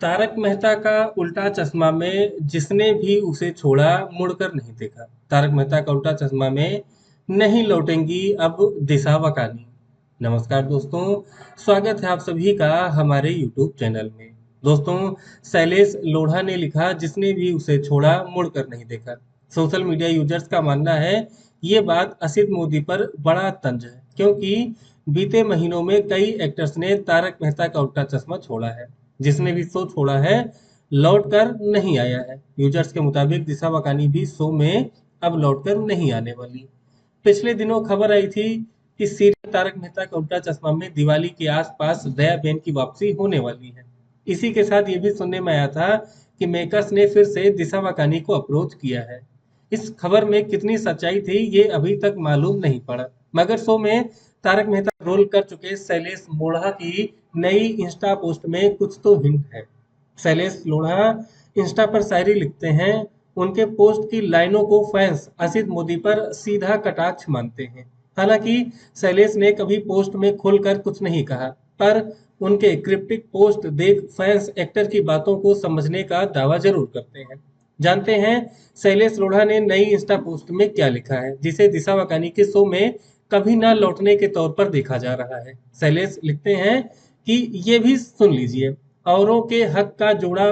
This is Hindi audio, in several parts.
तारक मेहता का उल्टा चश्मा में जिसने भी उसे छोड़ा मुड़कर नहीं देखा। तारक मेहता का उल्टा चश्मा में नहीं लौटेंगी अब दिशा व कहानी। नमस्कार दोस्तों, स्वागत है आप सभी का हमारे यूट्यूब चैनल में। दोस्तों, शैलेश लोढ़ा ने लिखा, जिसने भी उसे छोड़ा मुड़कर नहीं देखा। सोशल मीडिया यूजर्स का मानना है ये बात असित मोदी पर बड़ा तंज है, क्योंकि बीते महीनों में कई एक्टर्स ने तारक मेहता का उल्टा चश्मा छोड़ा है। जिसने भी शो छोड़ा है लौट कर नहीं आया है। यूजर्स के मुताबिक दिशा वाकानी भी शो में अब लौट कर नहीं आने वाली। पिछले दिनों खबर आई थी कि सीरियल तारक मेहता का उल्टा चश्मा में दिवाली के आसपास दया बेन की वापसी होने वाली है। इसी के साथ ये भी सुनने में आया था कि मेकर्स ने फिर से दिशा वाकानी को अप्रोच किया है। इस खबर में कितनी सच्चाई थी ये अभी तक मालूम नहीं पड़ा, मगर शो में तारक मेहता रोल कर चुके शैलेश लोढ़ा की नई इंस्टा पोस्ट में कुछ तो हिंट है। शैलेश लोढ़ा इंस्टा पर शायरी लिखते हैं। उनके पोस्ट की लाइनों को फैंस असित मोदी पर सीधा कटाक्ष मानते हैं। हालांकि शैलेश ने कभी पोस्ट में खुलकर कुछ नहीं कहा, पर उनके क्रिप्टिक पोस्ट देख फैंस एक्टर की बातों को समझने का दावा जरूर करते हैं। जानते हैं शैलेश लोढ़ा ने नई इंस्टा पोस्ट में क्या लिखा है, जिसे दिशा वाकानी के शो में कभी ना लौटने के तौर पर देखा जा रहा है। शैलेश लिखते हैं कि ये भी सुन लीजिए, औरों के हक का जोड़ा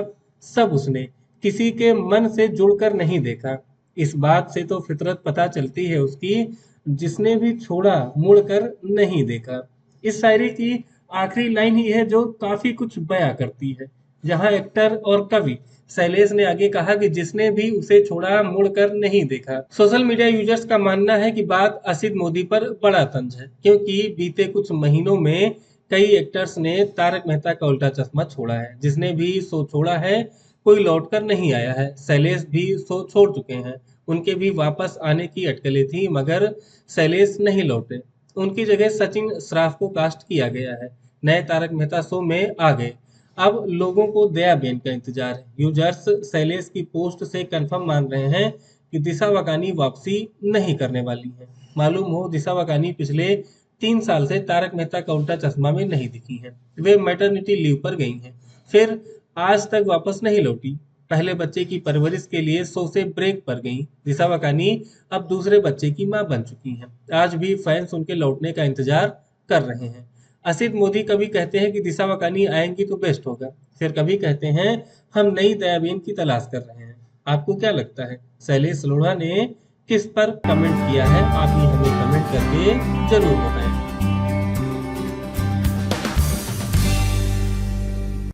सब उसने, किसी के मन से जुड़कर नहीं देखा। इस बात से तो फितरत पता चलती है उसकी, जिसने भी छोड़ा मुड़कर नहीं देखा। इस शायरी की आखिरी लाइन ही है जो काफी कुछ बयां करती है, जहां एक्टर और कवि शैलेश ने आगे कहा कि जिसने भी उसे छोड़ा मुड़कर नहीं देखा। सोशल मीडिया यूजर्स का मानना है कि बात असित मोदी पर बड़ा तंज है, क्योंकि बीते कुछ महीनों में कई एक्टर्स ने तारक मेहता का उल्टा चश्मा छोड़ा है। जिसने भी शो छोड़ा है कोई लौट कर नहीं आया है। शैलेश भी शो छोड़ चुके हैं, उनके भी वापस आने की अटकलें थी, मगर शैलेश नहीं लौटे। उनकी जगह सचिन श्राफ को कास्ट किया गया है। नए तारक मेहता शो में आ गए। अब लोगों को दया बेन का इंतजार है। यूजर्स शैलेश की पोस्ट से कंफर्म मान रहे हैं कि दिशा वाकानी वापसी नहीं करने वाली है। मालूम हो, दिशा वाकानी पिछले 3 साल से तारक मेहता का उल्टा चश्मा में नहीं दिखी हैं। वे मैटरनिटी लीव पर गई हैं, फिर आज तक वापस नहीं लौटी। पहले बच्चे की परवरिश के लिए शो से ब्रेक पर गई दिशा वाकानी अब दूसरे बच्चे की मां बन चुकी हैं। आज भी फैंस उनके लौटने का इंतजार कर रहे हैं। असित मोदी कभी कहते हैं कि दिशा वाकानी आएंगी तो बेस्ट होगा, फिर कभी कहते हैं हम नई दयाबेन की तलाश कर रहे हैं। आपको क्या लगता है, शैलेश लोढ़ा ने किस पर कमेंट किया है? आप ही हमें कमेंट करके जरूर बताएं।